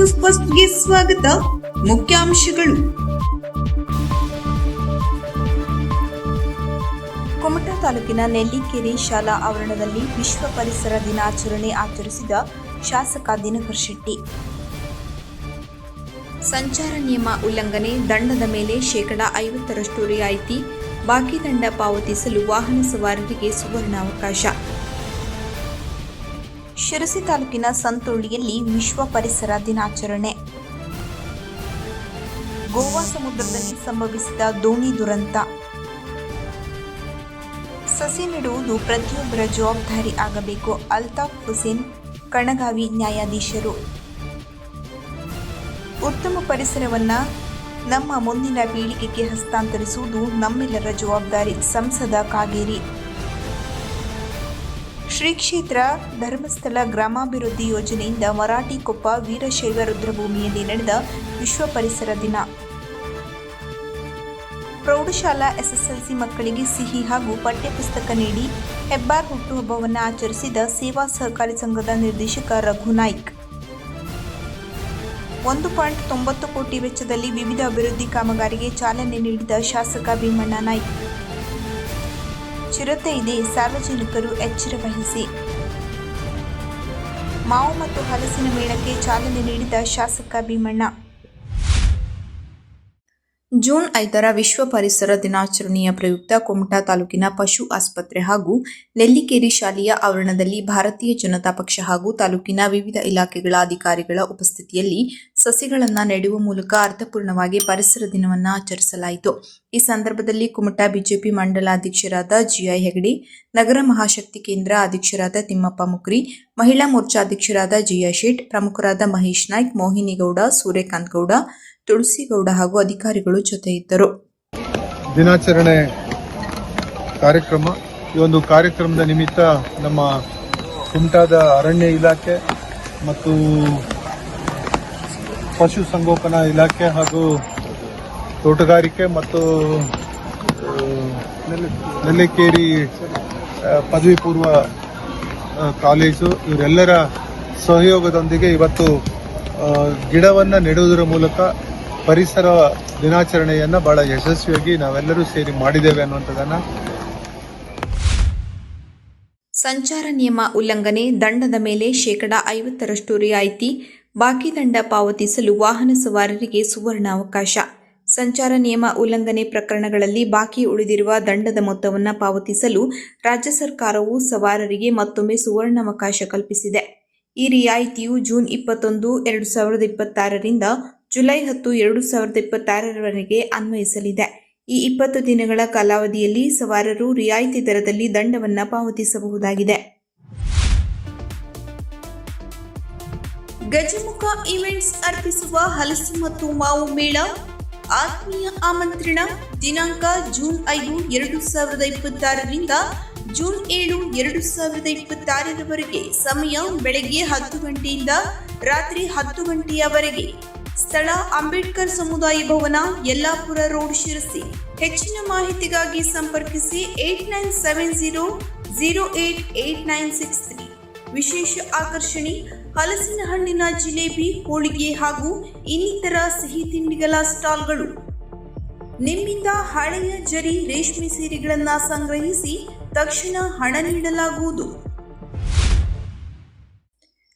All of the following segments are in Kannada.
ನ್ಯೂಸ್ ಫಸ್ಟ್ಗೆ ಸ್ವಾಗತ. ಮುಖ್ಯಾಂಶಗಳು. ಕುಮಟಾ ತಾಲೂಕಿನ ನೆಲ್ಲಿಕೆರೆ ಶಾಲಾ ಆವರಣದಲ್ಲಿ ವಿಶ್ವ ಪರಿಸರ ದಿನಾಚರಣೆ ಆಚರಿಸಿದ ಶಾಸಕ ದಿನಕರ್ ಶೆಟ್ಟಿ. ಸಂಚಾರ ನಿಯಮ ಉಲ್ಲಂಘನೆ ದಂಡದ ಮೇಲೆ 50% ರಿಯಾಯಿತಿ, ಬಾಕಿ ದಂಡ ಪಾವತಿಸಲು ವಾಹನ ಸವಾರರಿಗೆ ಸುವರ್ಣಾವಕಾಶ. ಶಿರಸಿ ತಾಲೂಕಿನ ಸಂತೋಳಿಯಲ್ಲಿ ವಿಶ್ವ ಪರಿಸರ ದಿನಾಚರಣೆ. ಗೋವಾ ಸಮುದ್ರದಲ್ಲಿ ಸಂಭವಿಸಿದ ದೋಣಿ ದುರಂತ. ಸಸಿ ನೆಡುವುದು ಪ್ರತಿಯೊಬ್ಬರ ಜವಾಬ್ದಾರಿ ಆಗಬೇಕು. ಅಲ್ತಾಫ್ ಹುಸೇನ್, ಕಣಗಾವಿ ನ್ಯಾಯಾಧೀಶರು. ಉತ್ತಮ ಪರಿಸರವನ್ನು ನಮ್ಮ ಮುಂದಿನ ಪೀಳಿಗೆಗೆ ಹಸ್ತಾಂತರಿಸುವುದು ನಮ್ಮೆಲ್ಲರ ಜವಾಬ್ದಾರಿ. ಸಂಸದ ಕಾಗೇರಿ. ಶ್ರೀ ಕ್ಷೇತ್ರ ಧರ್ಮಸ್ಥಳ ಗ್ರಾಮಾಭಿವೃದ್ಧಿ ಯೋಜನೆಯಿಂದ ಮರಾಠಿಕೊಪ್ಪ ವೀರಶೈವ ರುದ್ರಭೂಮಿಯಲ್ಲಿ ನಡೆದ ವಿಶ್ವ ಪರಿಸರ ದಿನ. ಪ್ರೌಢಶಾಲಾ ಎಸ್ಎಸ್ಎಲ್ಸಿ ಮಕ್ಕಳಿಗೆ ಸಿಹಿ ಹಾಗೂ ಪಠ್ಯಪುಸ್ತಕ ನೀಡಿ ಹೆಬ್ಬಾರ್ ಹುಟ್ಟುಹಬ್ಬವನ್ನು ಆಚರಿಸಿದ ಸೇವಾ ಸಹಕಾರಿ ಸಂಘದ ನಿರ್ದೇಶಕ ರಘು ನಾಯ್ಕ್. 1.90 ಕೋಟಿ ವೆಚ್ಚದಲ್ಲಿ ವಿವಿಧ ಅಭಿವೃದ್ಧಿ ಕಾಮಗಾರಿಗೆ ಚಾಲನೆ ನೀಡಿದ ಶಾಸಕ ಭೀಮಣ್ಣ ನಾಯ್ಕ್. ಚಿರತೆ ಇದೆ, ಸಾರ್ವಜನಿಕರು ಎಚ್ಚರ ವಹಿಸಿ. ಮಾವು ಮತ್ತು ಹಲಸಿನ ಮೇಳಕ್ಕೆ ಚಾಲನೆ ನೀಡಿದ ಶಾಸಕ ಭೀಮಣ್ಣ. ಜೂನ್ 5ರ ವಿಶ್ವ ಪರಿಸರ ದಿನಾಚರಣೆಯ ಪ್ರಯುಕ್ತ ಕುಮಟಾ ತಾಲೂಕಿನ ಪಶು ಆಸ್ಪತ್ರೆ ಹಾಗೂ ನೆಲ್ಲಿಕೇರಿ ಶಾಲೆಯ ಆವರಣದಲ್ಲಿ ಭಾರತೀಯ ಜನತಾ ಪಕ್ಷ ಹಾಗೂ ತಾಲೂಕಿನ ವಿವಿಧ ಇಲಾಖೆಗಳ ಅಧಿಕಾರಿಗಳ ಉಪಸ್ಥಿತಿಯಲ್ಲಿ ಸಸಿಗಳನ್ನು ನೆಡುವ ಮೂಲಕ ಅರ್ಥಪೂರ್ಣವಾಗಿ ಪರಿಸರ ದಿನವನ್ನು ಆಚರಿಸಲಾಯಿತು. ಈ ಸಂದರ್ಭದಲ್ಲಿ ಕುಮಟಾ ಬಿಜೆಪಿ ಮಂಡಲಾಧ್ಯಕ್ಷರಾದ ಜಿಐ ಹೆಗಡೆ, ನಗರ ಮಹಾಶಕ್ತಿ ಕೇಂದ್ರ ಅಧ್ಯಕ್ಷರಾದ ತಿಮ್ಮಪ್ಪ ಮುಕ್ರಿ, ಮಹಿಳಾ ಮೋರ್ಚಾ ಅಧ್ಯಕ್ಷರಾದ ಜಿಯಾ ಶೇಟ್, ಪ್ರಮುಖರಾದ ಮಹೇಶ್ ನಾಯ್ಕ್, ಮೋಹಿನಿಗೌಡ, ಸೂರ್ಯಕಾಂತ್ ಗೌಡ, ತುಳಸಿಗೌಡ ಹಾಗೂ ಅಧಿಕಾರಿಗಳು ಜೊತೆ ಇದ್ದರು. ದಿನಾಚರಣೆ ಕಾರ್ಯಕ್ರಮ. ಈ ಒಂದು ಕಾರ್ಯಕ್ರಮದ ನಿಮಿತ್ತ ನಮ್ಮ ಕುಮಟಾದ ಅರಣ್ಯ ಇಲಾಖೆ ಮತ್ತು ಪಶು ಸಂಗೋಪನಾ ಇಲಾಖೆ ಹಾಗೂ ತೋಟಗಾರಿಕೆ ಮತ್ತು ನೆಲ್ಲಿಕೇರಿ ಪದವಿ ಪೂರ್ವ ಕಾಲೇಜು ಇವರೆಲ್ಲರ ಸಹಯೋಗದೊಂದಿಗೆ ಇವತ್ತು ಗಿಡವನ್ನು ನೆಡುವುದರ ಮೂಲಕ ಪರಿಸರ ದಿನಾಚರಣೆಯನ್ನು ಬಹಳ ಯಶಸ್ವಿಯಾಗಿ ನಾವೆಲ್ಲರೂ ಸೇರಿ ಮಾಡಿದ್ದೇವೆ ಅನ್ನುವಂಥದ್ದನ್ನು. ಸಂಚಾರ ನಿಯಮ ಉಲ್ಲಂಘನೆ ದಂಡದ ಮೇಲೆ 50% ರಿಯಾಯಿತಿ, ಬಾಕಿ ದಂಡ ಪಾವತಿಸಲು ವಾಹನ ಸವಾರರಿಗೆ ಸುವರ್ಣಾವಕಾಶ. ಸಂಚಾರ ನಿಯಮ ಉಲ್ಲಂಘನೆ ಪ್ರಕರಣಗಳಲ್ಲಿ ಬಾಕಿ ಉಳಿದಿರುವ ದಂಡದ ಮೊತ್ತವನ್ನು ಪಾವತಿಸಲು ರಾಜ್ಯ ಸರ್ಕಾರವು ಸವಾರರಿಗೆ ಮತ್ತೊಮ್ಮೆ ಸುವರ್ಣಾವಕಾಶ ಕಲ್ಪಿಸಿದೆ. ಈ ರಿಯಾಯಿತಿಯು ಜೂನ್ 21, 2026ರಿಂದ ಜುಲೈ 10, 2026ರವರೆಗೆ ಅನ್ವಯಿಸಲಿದೆ. ಈ 20 ದಿನಗಳ ಕಾಲಾವಧಿಯಲ್ಲಿ ಸವಾರರು ರಿಯಾಯಿತಿ ದರದಲ್ಲಿ ದಂಡವನ್ನು ಪಾವತಿಸಬಹುದಾಗಿದೆ. ಗಜಮುಖ ಈವೆಂಟ್ಸ್ ಅರ್ಪಿಸುವ ಹಲಸು ಮತ್ತು ಮಾವು ಮೇಳ. ಆತ್ಮೀಯ ಆಮಂತ್ರಣ. ದಿನಾಂಕ ಜೂನ್ 5, 2026ರಿಂದ ಜೂನ್ 7, 2026ರವರೆಗೆ. ಸಮಯ ಬೆಳಗ್ಗೆ 10 ಗಂಟೆಯಿಂದ ರಾತ್ರಿ 10 ಗಂಟೆಯವರೆಗೆ. ಸ್ಥಳ ಅಂಬೇಡ್ಕರ್ ಸಮುದಾಯ ಭವನ, ಯಲ್ಲಾಪುರ ರೋಡ್, ಶಿರಸಿ. ಹೆಚ್ಚಿನ ಮಾಹಿತಿಗಾಗಿ ಸಂಪರ್ಕಿಸಿ 8970088963. ವಿಶೇಷ ಆಕರ್ಷಣೆ: ಹಲಸಿನ ಹಣ್ಣಿನ ಜಿಲೇಬಿ, ಹೋಳಿಗೆ ಹಾಗೂ ಇನ್ನಿತರ ಸಿಹಿ ತಿಂಡಿಗಳ ಸ್ಟಾಲ್ಗಳು. ನಿಮ್ಮಿಂದ ಹಳೆಯ ಜರಿ ರೇಷ್ಮೆ ಸೀರೆಗಳನ್ನು ಸಂಗ್ರಹಿಸಿ ತಕ್ಷಣ ಹಣ ನೀಡಲಾಗುವುದು.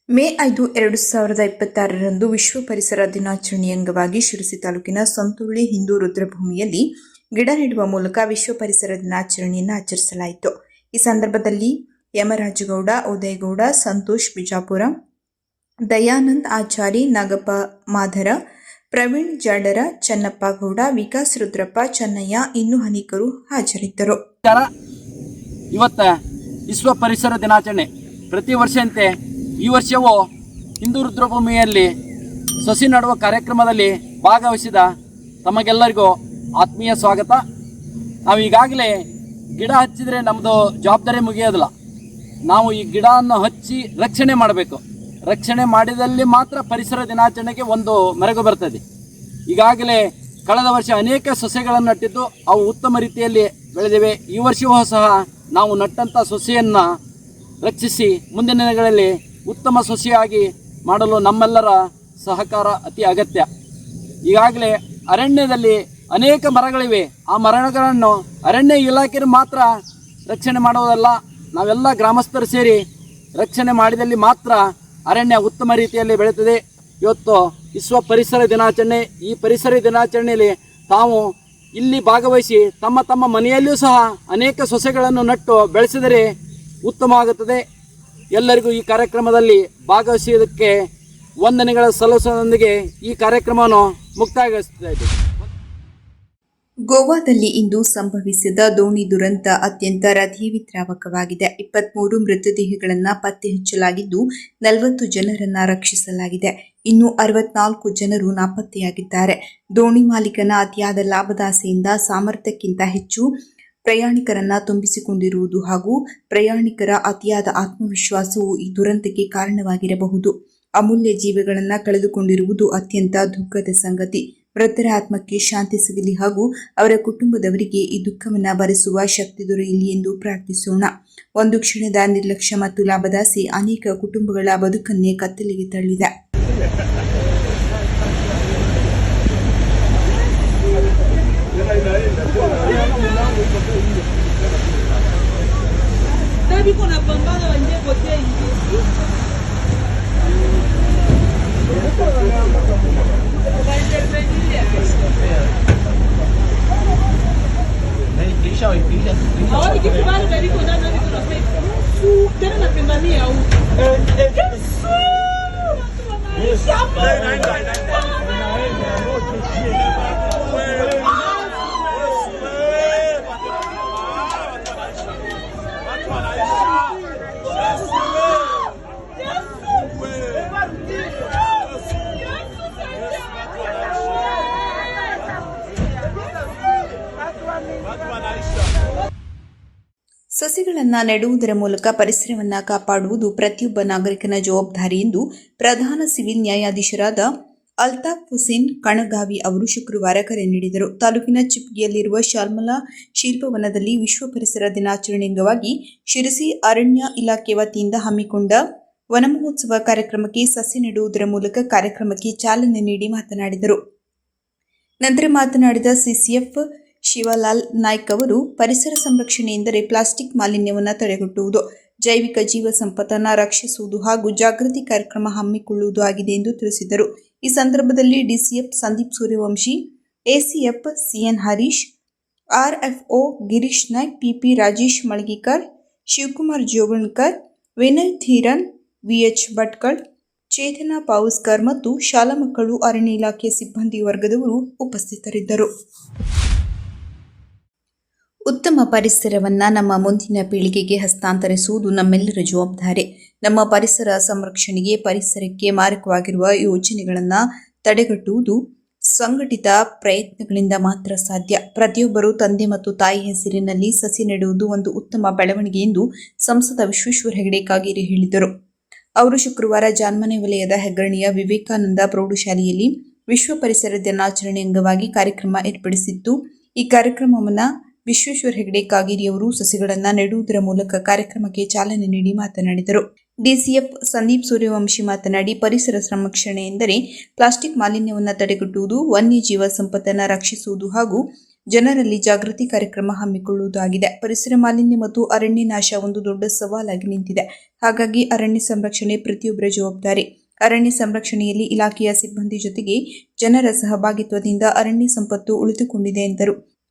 ಮೇ 5, 2026ರಂದು ವಿಶ್ವ ಪರಿಸರ ದಿನಾಚರಣೆಯ ಅಂಗವಾಗಿ ಶಿರಸಿ ತಾಲೂಕಿನ ಸಂತೋಳಿ ಹಿಂದೂ ರುದ್ರಭೂಮಿಯಲ್ಲಿ ಗಿಡ ನೆಡುವ ಮೂಲಕ ವಿಶ್ವ ಪರಿಸರ ದಿನಾಚರಣೆಯನ್ನು ಆಚರಿಸಲಾಯಿತು. ಈ ಸಂದರ್ಭದಲ್ಲಿ ಯಮರಾಜಗೌಡ, ಉದಯಗೌಡ, ಸಂತೋಷ್ ಬಿಜಾಪುರ, ದಯಾನಂದ್ ಆಚಾರಿ, ನಾಗಪ್ಪ ಮಾಧರ, ಪ್ರವೀಣ್ ಜಾಡರ, ಚನ್ನಪ್ಪ ಗೌಡ, ವಿಕಾಸ್ ರುದ್ರಪ್ಪ, ಚೆನ್ನಯ್ಯ ಇನ್ನೂ ಅನೇಕರು ಹಾಜರಿದ್ದರು. ಇವತ್ತ ವಿಶ್ವ ಪರಿಸರ ದಿನಾಚರಣೆ ಪ್ರತಿ ವರ್ಷದಂತೆ ಈ ವರ್ಷವೂ ಹಿಂದೂ ರುದ್ರಭೂಮಿಯಲ್ಲಿ ಸಸಿ ನೆಡುವ ಕಾರ್ಯಕ್ರಮದಲ್ಲಿ ಭಾಗವಹಿಸಿದ ತಮಗೆಲ್ಲರಿಗೂ ಆತ್ಮೀಯ ಸ್ವಾಗತ. ನಾವು ಈಗಾಗಲೇ ಗಿಡ ಹಚ್ಚಿದರೆ ನಮ್ಮದು ಜವಾಬ್ದಾರಿ ಮುಗಿಯೋದಿಲ್ಲ. ನಾವು ಈ ಗಿಡವನ್ನು ಹಚ್ಚಿ ರಕ್ಷಣೆ ಮಾಡಬೇಕು. ರಕ್ಷಣೆ ಮಾಡಿದಲ್ಲಿ ಮಾತ್ರ ಪರಿಸರ ದಿನಾಚರಣೆಗೆ ಒಂದು ಮೆರುಗು ಬರ್ತದೆ. ಈಗಾಗಲೇ ಕಳೆದ ವರ್ಷ ಅನೇಕ ಸಸ್ಯಗಳನ್ನು ನಟ್ಟಿದ್ದು ಅವು ಉತ್ತಮ ರೀತಿಯಲ್ಲಿ ಬೆಳೆದಿವೆ. ಈ ವರ್ಷವೂ ಸಹ ನಾವು ನಟ್ಟಂಥ ಸಸ್ಯವನ್ನು ರಕ್ಷಿಸಿ ಮುಂದಿನ ದಿನಗಳಲ್ಲಿ ಉತ್ತಮ ಸಸ್ಯವಾಗಿ ಮಾಡಲು ನಮ್ಮೆಲ್ಲರ ಸಹಕಾರ ಅತಿ ಅಗತ್ಯ. ಈಗಾಗಲೇ ಅರಣ್ಯದಲ್ಲಿ ಅನೇಕ ಮರಗಳಿವೆ. ಆ ಮರಗಳನ್ನು ಅರಣ್ಯ ಇಲಾಖೆ ಮಾತ್ರ ರಕ್ಷಣೆ ಮಾಡುವುದಲ್ಲ, ನಾವೆಲ್ಲ ಗ್ರಾಮಸ್ಥರು ಸೇರಿ ರಕ್ಷಣೆ ಮಾಡಿದಲ್ಲಿ ಮಾತ್ರ ಅರಣ್ಯ ಉತ್ತಮ ರೀತಿಯಲ್ಲಿ ಬೆಳೆಯುತ್ತದೆ. ಇವತ್ತು ವಿಶ್ವ ಪರಿಸರ ದಿನಾಚರಣೆ. ಈ ಪರಿಸರ ದಿನಾಚರಣೆಯಲ್ಲಿ ತಾವು ಇಲ್ಲಿ ಭಾಗವಹಿಸಿ ತಮ್ಮ ತಮ್ಮ ಮನೆಯಲ್ಲಿಯೂ ಸಹ ಅನೇಕ ಸಸ್ಯಗಳನ್ನು ನಟ್ಟು ಬೆಳೆಸಿದರೆ ಉತ್ತಮವಾಗುತ್ತದೆ. ಎಲ್ಲರಿಗೂ ಈ ಕಾರ್ಯಕ್ರಮದಲ್ಲಿ ಭಾಗವಹಿಸುವುದಕ್ಕೆ ವಂದನೆಗಳ ಸಲ್ಲಿಸುವುದರೊಂದಿಗೆ ಈ ಕಾರ್ಯಕ್ರಮವನ್ನು ಮುಕ್ತಾಯಗೊಳಿಸ್ತಾ ಇದ್ದೇವೆ. ಗೋವಾದಲ್ಲಿ ಇಂದು ಸಂಭವಿಸಿದ ದೋಣಿ ದುರಂತ ಅತ್ಯಂತ ಹೃದಯವಿದ್ರಾವಕವಾಗಿದೆ. 23 ಮೃತದೇಹಗಳನ್ನು ಪತ್ತೆ ಹಚ್ಚಲಾಗಿದ್ದು 40 ಜನರನ್ನು ರಕ್ಷಿಸಲಾಗಿದೆ. ಇನ್ನು 64 ಜನರು ನಾಪತ್ತೆಯಾಗಿದ್ದಾರೆ. ದೋಣಿ ಮಾಲೀಕನ ಅತಿಯಾದ ಲಾಭದಾಸೆಯಿಂದ ಸಾಮರ್ಥ್ಯಕ್ಕಿಂತ ಹೆಚ್ಚು ಪ್ರಯಾಣಿಕರನ್ನ ತುಂಬಿಸಿಕೊಂಡಿರುವುದು ಹಾಗೂ ಪ್ರಯಾಣಿಕರ ಅತಿಯಾದ ಆತ್ಮವಿಶ್ವಾಸವು ಈ ದುರಂತಕ್ಕೆ ಕಾರಣವಾಗಿರಬಹುದು. ಅಮೂಲ್ಯ ಜೀವಗಳನ್ನು ಕಳೆದುಕೊಂಡಿರುವುದು ಅತ್ಯಂತ ದುಃಖದ ಸಂಗತಿ. ಮೃತರ ಆತ್ಮಕ್ಕೆ ಶಾಂತಿ ಸಿಗಲಿ ಹಾಗೂ ಅವರ ಕುಟುಂಬದವರಿಗೆ ಈ ದುಃಖವನ್ನು ಭರಿಸುವ ಶಕ್ತಿ ದೊರೆಯಲಿ ಎಂದು ಪ್ರಾರ್ಥಿಸೋಣ. ಒಂದು ಕ್ಷಣದ ನಿರ್ಲಕ್ಷ್ಯ ಮತ್ತು ಲಾಭದಾಸೆ ಅನೇಕ ಕುಟುಂಬಗಳ ಬದುಕನ್ನೇ ಕತ್ತಲೆಗೆ ತಳ್ಳಿದೆ. Ahora que prepara para ir con la nave con la fe. Tiene la primavera. ಸಸಿಗಳನ್ನು ನೆಡುವುದರ ಮೂಲಕ ಪರಿಸರವನ್ನು ಕಾಪಾಡುವುದು ಪ್ರತಿಯೊಬ್ಬ ನಾಗರಿಕನ ಜವಾಬ್ದಾರಿ ಎಂದು ಪ್ರಧಾನ ಸಿವಿಲ್ ನ್ಯಾಯಾಧೀಶರಾದ ಅಲ್ತಾಫ್ ಹುಸೇನ್ ಕಣಗಾವಿ ಅವರು ಶುಕ್ರವಾರ ಕರೆ ನೀಡಿದರು. ತಾಲೂಕಿನ ಚಿಪ್ಗಿಯಲ್ಲಿರುವ ಶಾಲ್ಮಲಾ ಶಿಲ್ಪವನದಲ್ಲಿ ವಿಶ್ವ ಪರಿಸರ ದಿನಾಚರಣೆ ಅಂಗವಾಗಿ ಶಿರಸಿ ಅರಣ್ಯ ಇಲಾಖೆ ವತಿಯಿಂದ ಹಮ್ಮಿಕೊಂಡ ವನ ಮಹೋತ್ಸವ ಕಾರ್ಯಕ್ರಮಕ್ಕೆ ಸಸಿ ನೆಡುವುದರ ಮೂಲಕ ಕಾರ್ಯಕ್ರಮಕ್ಕೆ ಚಾಲನೆ ನೀಡಿ ಮಾತನಾಡಿದರು. ನಂತರ ಮಾತನಾಡಿದ ಸಿಸಿಎಫ್ ಶಿವಲಾಲ್ ನಾಯ್ಕ್ ಅವರು ಪರಿಸರ ಸಂರಕ್ಷಣೆ ಎಂದರೆ ಪ್ಲಾಸ್ಟಿಕ್ ಮಾಲಿನ್ಯವನ್ನು ತಡೆಗಟ್ಟುವುದು, ಜೈವಿಕ ಜೀವ ಸಂಪತ್ತನ್ನು ರಕ್ಷಿಸುವುದು ಹಾಗೂ ಜಾಗೃತಿ ಕಾರ್ಯಕ್ರಮ ಹಮ್ಮಿಕೊಳ್ಳುವುದು ಆಗಿದೆ ಎಂದು ತಿಳಿಸಿದರು. ಈ ಸಂದರ್ಭದಲ್ಲಿ DCF Sandeep Suryavanshi, ACF CN Harish, RFO Girish Naik, PP Rajesh Malagikar, Shivakumar Jogankar, Vinay Dheeran, VH Bhatkal, Chetana Pavuskar ಮತ್ತು ಶಾಲಾ ಮಕ್ಕಳು, ಅರಣ್ಯ ಇಲಾಖೆ ಸಿಬ್ಬಂದಿ ವರ್ಗದವರು ಉಪಸ್ಥಿತರಿದ್ದರು. ಉತ್ತಮ ಪರಿಸರವನ್ನು ನಮ್ಮ ಮುಂದಿನ ಪೀಳಿಗೆಗೆ ಹಸ್ತಾಂತರಿಸುವುದು ನಮ್ಮೆಲ್ಲರ ಜವಾಬ್ದಾರಿ. ನಮ್ಮ ಪರಿಸರ ಸಂರಕ್ಷಣೆಗೆ ಪರಿಸರಕ್ಕೆ ಮಾರಕವಾಗಿರುವ ಯೋಜನೆಗಳನ್ನು ತಡೆಗಟ್ಟುವುದು ಸಂಘಟಿತ ಪ್ರಯತ್ನಗಳಿಂದ ಮಾತ್ರ ಸಾಧ್ಯ. ಪ್ರತಿಯೊಬ್ಬರು ತಂದೆ ಮತ್ತು ತಾಯಿ ಹೆಸರಿನಲ್ಲಿ ಸಸಿ ನೆಡುವುದು ಒಂದು ಉತ್ತಮ ಬೆಳವಣಿಗೆ ಎಂದು ಸಂಸದ ವಿಶ್ವೇಶ್ವರ ಹೆಗಡೆ ಕಾಗೇರಿ ಹೇಳಿದರು. ಅವರು ಶುಕ್ರವಾರ ಜಾನ್ಮನೆ ವಲಯದ ಹೆಗ್ಗಣಿಯ ವಿವೇಕಾನಂದ ಪ್ರೌಢಶಾಲೆಯಲ್ಲಿ ವಿಶ್ವ ಪರಿಸರ ದಿನಾಚರಣೆ ಅಂಗವಾಗಿ ಕಾರ್ಯಕ್ರಮ ಏರ್ಪಡಿಸಿದ್ದು, ಈ ಕಾರ್ಯಕ್ರಮವನ್ನು ವಿಶ್ವೇಶ್ವರ ಹೆಗಡೆ ಕಾಗೇರಿ ಅವರು ಸಸಿಗಳನ್ನು ನೆಡುವುದರ ಮೂಲಕ ಕಾರ್ಯಕ್ರಮಕ್ಕೆ ಚಾಲನೆ ನೀಡಿ ಮಾತನಾಡಿದರು. ಡಿಸಿಎಫ್ ಸಂದೀಪ್ ಸೂರ್ಯವಂಶಿ ಮಾತನಾಡಿ, ಪರಿಸರ ಸಂರಕ್ಷಣೆ ಎಂದರೆ ಪ್ಲಾಸ್ಟಿಕ್ ಮಾಲಿನ್ಯವನ್ನು ತಡೆಗಟ್ಟುವುದು, ವನ್ಯಜೀವ ಸಂಪತ್ತನ್ನು ರಕ್ಷಿಸುವುದು ಹಾಗೂ ಜನರಲ್ಲಿ ಜಾಗೃತಿ ಕಾರ್ಯಕ್ರಮ ಹಮ್ಮಿಕೊಳ್ಳುವುದು ಆಗಿದೆ. ಪರಿಸರ ಮಾಲಿನ್ಯ ಮತ್ತು ಅರಣ್ಯ ನಾಶ ಒಂದು ದೊಡ್ಡ ಸವಾಲಾಗಿ ನಿಂತಿದೆ. ಹಾಗಾಗಿ ಅರಣ್ಯ ಸಂರಕ್ಷಣೆ ಪ್ರತಿಯೊಬ್ಬರ ಜವಾಬ್ದಾರಿ. ಅರಣ್ಯ ಸಂರಕ್ಷಣೆಯಲ್ಲಿ ಇಲಾಖೆಯ ಸಿಬ್ಬಂದಿ ಜೊತೆಗೆ ಜನರ ಸಹಭಾಗಿತ್ವದಿಂದ ಅರಣ್ಯ ಸಂಪತ್ತು ಉಳಿದುಕೊಂಡಿದೆ ಎಂದರು.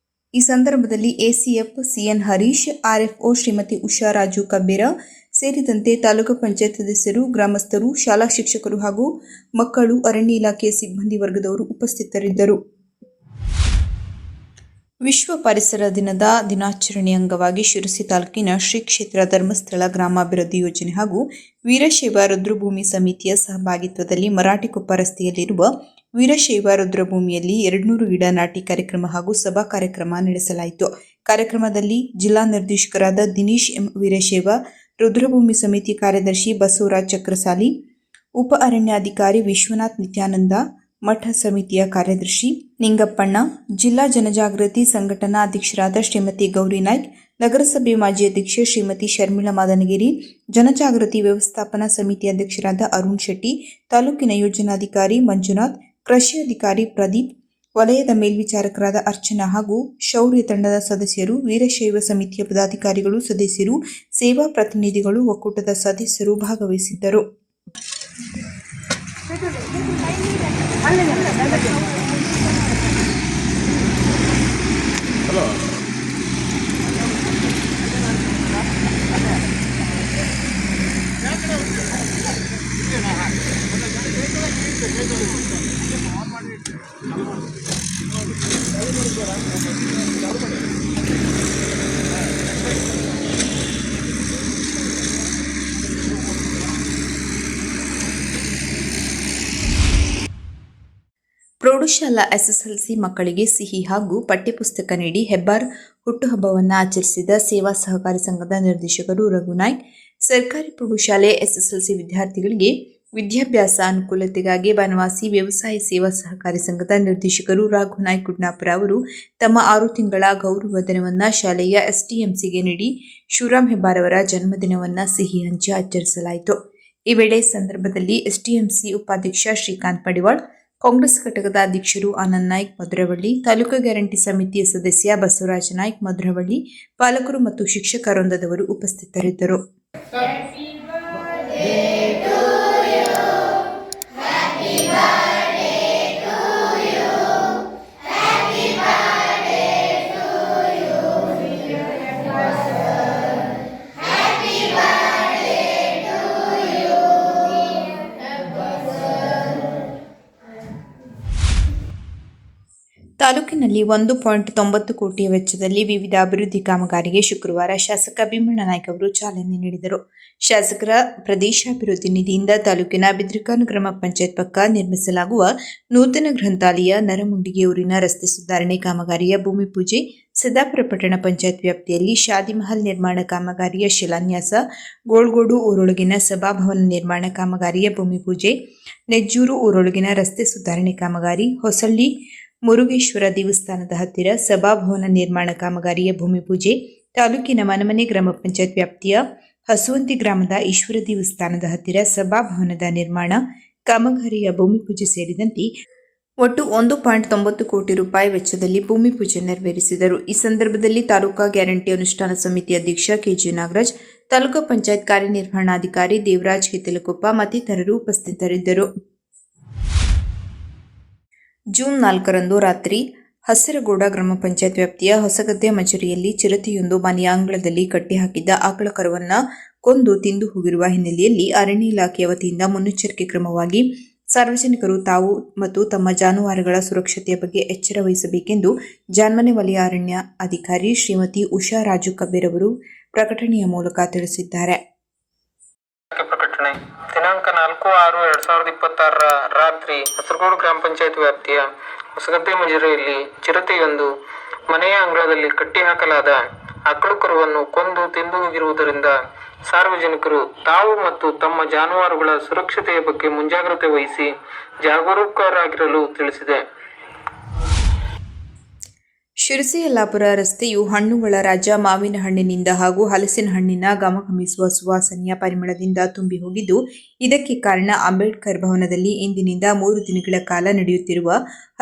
ಈ ಸಂದರ್ಭದಲ್ಲಿ ACF CN Harish, RFO Shrimati Usha Raju Kabbera ಸೇರಿದಂತೆ ತಾಲೂಕು ಪಂಚಾಯತ್ ಸದಸ್ಯರು, ಗ್ರಾಮಸ್ಥರು, ಶಾಲಾ ಶಿಕ್ಷಕರು ಹಾಗೂ ಮಕ್ಕಳು, ಅರಣ್ಯ ಇಲಾಖೆಯ ಸಿಬ್ಬಂದಿ ವರ್ಗದವರು ಉಪಸ್ಥಿತರಿದ್ದರು. ವಿಶ್ವ ಪರಿಸರ ದಿನದ ದಿನಾಚರಣೆ ಅಂಗವಾಗಿ ಶಿರಸಿ ತಾಲೂಕಿನ ಶ್ರೀ ಕ್ಷೇತ್ರ ಧರ್ಮಸ್ಥಳ ಗ್ರಾಮಾಭಿವೃದ್ಧಿ ಯೋಜನೆ ಹಾಗೂ ವೀರಶೈವ ರುದ್ರಭೂಮಿ ಸಮಿತಿಯ ಸಹಭಾಗಿತ್ವದಲ್ಲಿ ಮರಾಠಿಕೊಪ್ಪ ರಸ್ತೆಯಲ್ಲಿರುವ ವೀರಶೈವ ರುದ್ರಭೂಮಿಯಲ್ಲಿ 200 ಗಿಡ ನಾಟಿ ಕಾರ್ಯಕ್ರಮ ಹಾಗೂ ಸಭಾ ಕಾರ್ಯಕ್ರಮ ನಡೆಸಲಾಯಿತು. ಕಾರ್ಯಕ್ರಮದಲ್ಲಿ ಜಿಲ್ಲಾ ನಿರ್ದೇಶಕರಾದ ದಿನೇಶ್ ಎಂ, ವೀರಶೈವ ರುದ್ರಭೂಮಿ ಸಮಿತಿ ಕಾರ್ಯದರ್ಶಿ ಬಸವರಾಜ್ ಚಕ್ರಸಾಲಿ, ಉಪ ಅರಣ್ಯಾಧಿಕಾರಿ ವಿಶ್ವನಾಥ್ ನಿತ್ಯಾನಂದ, ಮಠ ಸಮಿತಿಯ ಕಾರ್ಯದರ್ಶಿ ನಿಂಗಪ್ಪಣ್ಣ, ಜಿಲ್ಲಾ ಜನಜಾಗೃತಿ ಸಂಘಟನಾ ಅಧ್ಯಕ್ಷರಾದ ಶ್ರೀಮತಿ ಗೌರಿ ನಾಯ್ಕ್, ನಗರಸಭೆ ಮಾಜಿ ಅಧ್ಯಕ್ಷೆ ಶ್ರೀಮತಿ ಶರ್ಮಿಳಾ ಮಾದನಗಿರಿ, ಜನಜಾಗೃತಿ ವ್ಯವಸ್ಥಾಪನಾ ಸಮಿತಿ ಅಧ್ಯಕ್ಷರಾದ ಅರುಣ್ ಶೆಟ್ಟಿ, ತಾಲೂಕಿನ ಯೋಜನಾಧಿಕಾರಿ ಮಂಜುನಾಥ್, ಕೃಷಿ ಅಧಿಕಾರಿ ಪ್ರದೀಪ್, ವಲಯದ ಮೇಲ್ವಿಚಾರಕರಾದ ಅರ್ಚನಾ ಹಾಗೂ ಶೌರ್ಯ ತಂಡದ ಸದಸ್ಯರು, ವೀರಶೈವ ಸಮಿತಿಯ ಪದಾಧಿಕಾರಿಗಳು, ಸದಸ್ಯರು, ಸೇವಾ ಪ್ರತಿನಿಧಿಗಳು, ಒಕ್ಕೂಟದ ಸದಸ್ಯರು ಭಾಗವಹಿಸಿದ್ದರು. ಪ್ರೌಢಶಾಲಾ ಎಸ್ಎಸ್ಎಲ್ಸಿ ಮಕ್ಕಳಿಗೆ ಸಿಹಿ ಹಾಗೂ ಪಠ್ಯಪುಸ್ತಕ ನೀಡಿ ಹೆಬ್ಬಾರ್ ಹುಟ್ಟುಹಬ್ಬವನ್ನು ಆಚರಿಸಿದ ಸೇವಾ ಸಹಕಾರಿ ಸಂಘದ ನಿರ್ದೇಶಕರು ರಘುನಾಯ್ಕ್, ಸರ್ಕಾರಿ ಪ್ರೌಢಶಾಲೆ ಎಸ್ಎಸ್ಎಲ್ಸಿ ವಿದ್ಯಾರ್ಥಿಗಳಿಗೆ ವಿದ್ಯಾಭ್ಯಾಸ ಅನುಕೂಲತೆಗಾಗಿ ಬನವಾಸಿ ವ್ಯವಸಾಯ ಸೇವಾ ಸಹಕಾರಿ ಸಂಘದ ನಿರ್ದೇಶಕರು ರಘುನಾಯ್ಕ್ ಗುಡ್ನಾಪುರ ಅವರು ತಮ್ಮ 6 ತಿಂಗಳ ಗೌರವಧನವನ್ನು ಶಾಲೆಯ ಎಸ್ಟಿಎಂಸಿಗೆ ನೀಡಿ ಶಿವರಾಮ್ ಹೆಬ್ಬಾರ್ ಅವರ ಜನ್ಮದಿನವನ್ನು ಸಿಹಿ ಹಂಚಿ ಆಚರಿಸಲಾಯಿತು. ಈ ವೇಳೆ ಸಂದರ್ಭದಲ್ಲಿ ಎಸ್ಟಿಎಂಸಿ ಉಪಾಧ್ಯಕ್ಷ ಶ್ರೀಕಾಂತ್ ಪಡಿವಾಳ್, ಕಾಂಗ್ರೆಸ್ ಘಟಕದ ಅಧ್ಯಕ್ಷರು ಆನಂದ್ ನಾಯ್ಕ್ ಮಧುರವಳ್ಳಿ, ತಾಲೂಕು ಗ್ಯಾರಂಟಿ ಸಮಿತಿಯ ಸದಸ್ಯ ಬಸವರಾಜ ನಾಯ್ಕ್ ಮಧುರವಳ್ಳಿ, ಪಾಲಕರು ಮತ್ತು ಶಿಕ್ಷಕ ವೃಂದದವರು ಉಪಸ್ಥಿತರಿದ್ದರು. ತಾಲೂಕಿನಲ್ಲಿ 1.90 ಕೋಟಿ ವೆಚ್ಚದಲ್ಲಿ ವಿವಿಧ ಅಭಿವೃದ್ಧಿ ಕಾಮಗಾರಿಗೆ ಶುಕ್ರವಾರ ಶಾಸಕ ಭೀಮಣ್ಣ ನಾಯ್ಕ ಅವರು ಚಾಲನೆ ನೀಡಿದರು. ಶಾಸಕರ ಪ್ರದೇಶಾಭಿವೃದ್ಧಿ ನಿಧಿಯಿಂದ ತಾಲೂಕಿನ ಬಿದ್ರಿಕಾನು ಗ್ರಾಮ ಪಂಚಾಯತ್ ಪಕ್ಕ ನಿರ್ಮಿಸಲಾಗುವ ನೂತನ ಗ್ರಂಥಾಲಯ, ನರಮುಂಡಿಗೆ ಊರಿನ ರಸ್ತೆ ಸುಧಾರಣೆ ಕಾಮಗಾರಿಯ ಭೂಮಿ ಪೂಜೆ, ಸಿದ್ದಾಪುರ ಪಟ್ಟಣ ಪಂಚಾಯತ್ ವ್ಯಾಪ್ತಿಯಲ್ಲಿ ಶಾದಿ ಮಹಲ್ ನಿರ್ಮಾಣ ಕಾಮಗಾರಿಯ ಶಿಲಾನ್ಯಾಸ, ಗೋಳ್ಗೋಡು ಊರೊಳಗಿನ ಸಭಾಭವನ ನಿರ್ಮಾಣ ಕಾಮಗಾರಿಯ ಭೂಮಿ ಪೂಜೆ, ನೆಜ್ಜೂರು ಊರೊಳಗಿನ ರಸ್ತೆ ಸುಧಾರಣೆ ಕಾಮಗಾರಿ, ಹೊಸಳ್ಳಿ ಮುರುಗೇಶ್ವರ ದೇವಸ್ಥಾನದ ಹತ್ತಿರ ಸಭಾಭವನ ನಿರ್ಮಾಣ ಕಾಮಗಾರಿಯ ಭೂಮಿ ಪೂಜೆ, ತಾಲೂಕಿನ ಮನಮನೆ ಗ್ರಾಮ ಪಂಚಾಯತ್ ವ್ಯಾಪ್ತಿಯ ಹಸುವಂತಿ ಗ್ರಾಮದ ಈಶ್ವರ ದೇವಸ್ಥಾನದ ಹತ್ತಿರ ಸಭಾಭವನದ ನಿರ್ಮಾಣ ಕಾಮಗಾರಿಯ ಭೂಮಿ ಪೂಜೆ ಸೇರಿದಂತೆ ಒಟ್ಟು 1.90 ಕೋಟಿ ರೂಪಾಯಿ ವೆಚ್ಚದಲ್ಲಿ ಭೂಮಿ ಪೂಜೆ ನೆರವೇರಿಸಿದರು. ಈ ಸಂದರ್ಭದಲ್ಲಿ ತಾಲೂಕಾ ಗ್ಯಾರಂಟಿ ಅನುಷ್ಠಾನ ಸಮಿತಿ ಅಧ್ಯಕ್ಷ ಕೆಜಿ ನಾಗರಾಜ್, ತಾಲೂಕು ಪಂಚಾಯತ್ ಕಾರ್ಯನಿರ್ವಹಣಾಧಿಕಾರಿ ದೇವರಾಜ್ ಹಿತ್ತಲಕೊಪ್ಪ ಮತ್ತಿತರರು ಉಪಸ್ಥಿತರಿದ್ದರು. ಜೂನ್ 4ರಂದು ರಾತ್ರಿ ಹಸಿರಗೌಡ ಗ್ರಾಮ ಪಂಚಾಯತ್ ವ್ಯಾಪ್ತಿಯ ಹೊಸಗದ್ದೆ ಮಜರಿಯಲ್ಲಿ ಚಿರತೆಯೊಂದು ಮನೆಯ ಅಂಗಳದಲ್ಲಿ ಕಟ್ಟಿಹಾಕಿದ್ದ ಆಕಳ ಕರುವನ್ನು ಕೊಂದು ತಿಂದು ಹೋಗಿರುವ ಹಿನ್ನೆಲೆಯಲ್ಲಿ ಅರಣ್ಯ ಇಲಾಖೆಯ ವತಿಯಿಂದ ಮುನ್ನೆಚ್ಚರಿಕೆ ಕ್ರಮವಾಗಿ ಸಾರ್ವಜನಿಕರು ತಾವು ಮತ್ತು ತಮ್ಮ ಜಾನುವಾರುಗಳ ಸುರಕ್ಷತೆಯ ಬಗ್ಗೆ ಎಚ್ಚರ ವಹಿಸಬೇಕೆಂದು ಜಾನ್ಮನೆ ವಲಯ ಅರಣ್ಯ ಅಧಿಕಾರಿ ಶ್ರೀಮತಿ ಉಷಾ ರಾಜು ಕಬೇರ್ ಅವರು ಪ್ರಕಟಣೆಯ ಮೂಲಕ ತಿಳಿಸಿದ್ದಾರೆ. ಪ್ರಕಟಣೆ ದಿನಾಂಕ 4/6/2026 ರಾತ್ರಿ ಹಸಿರಗೌಡ ಗ್ರಾಮ ಪಂಚಾಯತ್ ವ್ಯಾಪ್ತಿಯ ಹೊಸಗದ್ದೆ ಮಜರೆಯಲ್ಲಿ ಚಿರತೆಯೊಂದು ಮನೆಯ ಅಂಗಳದಲ್ಲಿ ಕಟ್ಟಿಹಾಕಲಾದ ಆಕಳು ಕರುವನ್ನು ಕೊಂದು ತಿಂದು ಹೋಗಿರುವುದರಿಂದ ಸಾರ್ವಜನಿಕರು ತಾವು ಮತ್ತು ತಮ್ಮ ಜಾನುವಾರುಗಳ ಸುರಕ್ಷತೆಯ ಬಗ್ಗೆ ಮುಂಜಾಗ್ರತೆ ವಹಿಸಿ ಜಾಗರೂಕರಾಗಿರಲು ತಿಳಿಸಿದೆ. ಶಿರಸಿ ಯಲ್ಲಾಪುರ ರಸ್ತೆಯು ಹಣ್ಣುಗಳ ರಾಜ ಮಾವಿನ ಹಣ್ಣಿನಿಂದ ಹಾಗೂ ಹಲಸಿನ ಹಣ್ಣಿನ ಘಮಘಮಿಸುವ ಸುವಾಸನೆಯ ಪರಿಮಳದಿಂದ ತುಂಬಿ ಹೋಗಿದ್ದು, ಇದಕ್ಕೆ ಕಾರಣ ಅಂಬೇಡ್ಕರ್ ಭವನದಲ್ಲಿ ಇಂದಿನಿಂದ 3 ದಿನಗಳ ಕಾಲ ನಡೆಯುತ್ತಿರುವ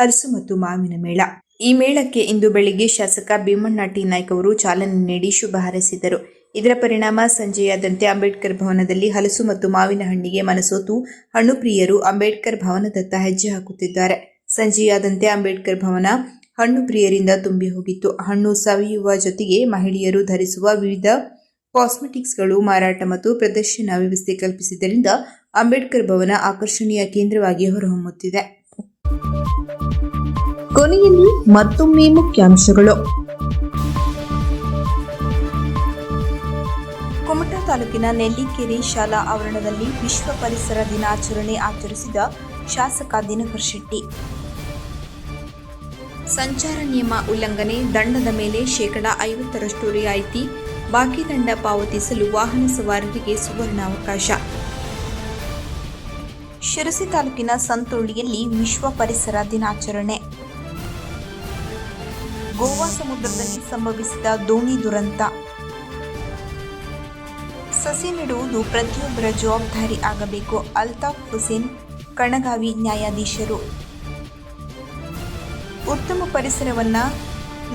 ಹಲಸು ಮತ್ತು ಮಾವಿನ ಮೇಳ. ಈ ಮೇಳಕ್ಕೆ ಇಂದು ಬೆಳಿಗ್ಗೆ ಶಾಸಕ ಭೀಮಣ್ಣ ಟಿ ನಾಯ್ಕ ಅವರು ಚಾಲನೆ ನೀಡಿ ಶುಭ ಹಾರೈಸಿದರು. ಇದರ ಪರಿಣಾಮ ಸಂಜೆಯಾದಂತೆ ಅಂಬೇಡ್ಕರ್ ಭವನದಲ್ಲಿ ಹಲಸು ಮತ್ತು ಮಾವಿನ ಹಣ್ಣಿಗೆ ಮನಸೋತು ಹಣ್ಣು ಪ್ರಿಯರು ಅಂಬೇಡ್ಕರ್ ಭವನದತ್ತ ಹೆಜ್ಜೆ ಹಾಕುತ್ತಿದ್ದಾರೆ. ಸಂಜೆಯಾದಂತೆ ಅಂಬೇಡ್ಕರ್ ಭವನ ಹಣ್ಣು ಪ್ರಿಯರಿಂದ ತುಂಬಿ ಹೋಗಿತ್ತು. ಹಣ್ಣು ಸವಿಯುವ ಜೊತೆಗೆ ಮಹಿಳೆಯರು ಧರಿಸುವ ವಿವಿಧ ಕಾಸ್ಮೆಟಿಕ್ಸ್ಗಳು ಮಾರಾಟ ಮತ್ತು ಪ್ರದರ್ಶನ ವ್ಯವಸ್ಥೆ ಕಲ್ಪಿಸಿದ್ದರಿಂದ ಅಂಬೇಡ್ಕರ್ ಭವನ ಆಕರ್ಷಣೀಯ ಕೇಂದ್ರವಾಗಿ ಹೊರಹೊಮ್ಮುತ್ತಿದೆ. ಕೊನೆಯಲ್ಲಿ ಮತ್ತೊಮ್ಮೆ ಮುಖ್ಯಾಂಶಗಳು. ಕುಮಟಾ ತಾಲೂಕಿನ ನೆಲ್ಲಿಕೆರೆ ಶಾಲಾ ಆವರಣದಲ್ಲಿ ವಿಶ್ವ ಪರಿಸರ ದಿನಾಚರಣೆ ಆಚರಿಸಿದ ಶಾಸಕ ದಿನಕರ್ ಶೆಟ್ಟಿ. ಸಂಚಾರ ನಿಯಮ ಉಲ್ಲಂಘನೆ ದಂಡದ ಮೇಲೆ 50% ರಿಯಾಯಿತಿ, ಬಾಕಿ ದಂಡ ಪಾವತಿಸಲು ವಾಹನ ಸವಾರರಿಗೆ ಸುವರ್ಣಾವಕಾಶ. ಶಿರಸಿ ತಾಲೂಕಿನ ಸಂತೋಳಿಯಲ್ಲಿ ವಿಶ್ವ ಪರಿಸರ ದಿನಾಚರಣೆ. ಗೋವಾ ಸಮುದ್ರದಲ್ಲಿ ಸಂಭವಿಸಿದ ದೋಣಿ ದುರಂತ. ಸಸಿ ನೆಡುವುದು ಪ್ರತಿಯೊಬ್ಬರ ಜವಾಬ್ದಾರಿ ಆಗಬೇಕು. ಅಲ್ತಾಫ್ ಹುಸೇನ್, ಕಣಗಾವಿ ನ್ಯಾಯಾಧೀಶರು. ಉತ್ತಮ ಪರಿಸರವನ್ನ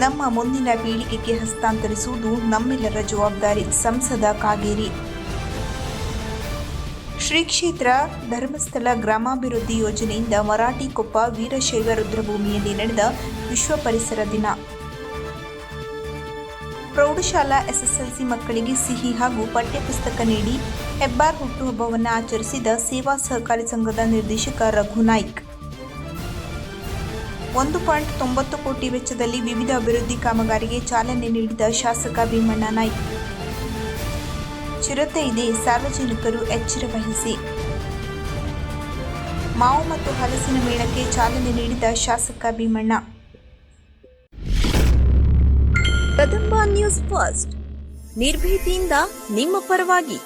ನಮ್ಮ ಮುಂದಿನ ಪೀಳಿಗೆಗೆ ಹಸ್ತಾಂತರಿಸುವುದು ನಮ್ಮೆಲ್ಲರ ಜವಾಬ್ದಾರಿ. ಸಂಸದ ಕಾಗೇರಿ. ಶ್ರೀ ಕ್ಷೇತ್ರ ಧರ್ಮಸ್ಥಳ ಗ್ರಾಮಾಭಿವೃದ್ಧಿ ಯೋಜನೆಯಿಂದ ಮರಾಠಿಕೊಪ್ಪ ವೀರಶೈವ ರುದ್ರಭೂಮಿಯಲ್ಲಿ ನಡೆದ ವಿಶ್ವ ಪರಿಸರ ದಿನ. ಪ್ರೌಢಶಾಲಾ ಎಸ್ಎಸ್ಎಲ್ಸಿ ಮಕ್ಕಳಿಗೆ ಸಿಹಿ ಹಾಗೂ ಪಠ್ಯಪುಸ್ತಕ ನೀಡಿ ಹೆಬ್ಬಾರ್ ಹುಟ್ಟುಹಬ್ಬವನ್ನು ಆಚರಿಸಿದ ಸೇವಾ ಸಹಕಾರಿ ಸಂಘದ ನಿರ್ದೇಶಕ ರಘು ನಾಯ್ಕ್. 1.90 ಕೋಟಿ ವೆಚ್ಚದಲ್ಲಿ ವಿವಿಧ ಅಭಿವೃದ್ಧಿ ಕಾಮಗಾರಿಗೆ ಚಾಲನೆ ನೀಡಿದ ಶಾಸಕ ಭೀಮಣ್ಣ ನಾಯ್ಕ್. ಚಿರತೆ ಇದೆ, ಸಾರ್ವಜನಿಕರು ಎಚ್ಚರ ವಹಿಸಿ. ಮಾವು ಮತ್ತು ಹಲಸಿನ ಮೇಳಕ್ಕೆ ಚಾಲನೆ ನೀಡಿದ ಶಾಸಕ ಭೀಮಣ್ಣ. ಕದಂಬ ನ್ಯೂಸ್ ಫಸ್ಟ್, ನಿರ್ಭೀತಿಯಿಂದ ನಿಮ್ಮ ಪರವಾಗಿ.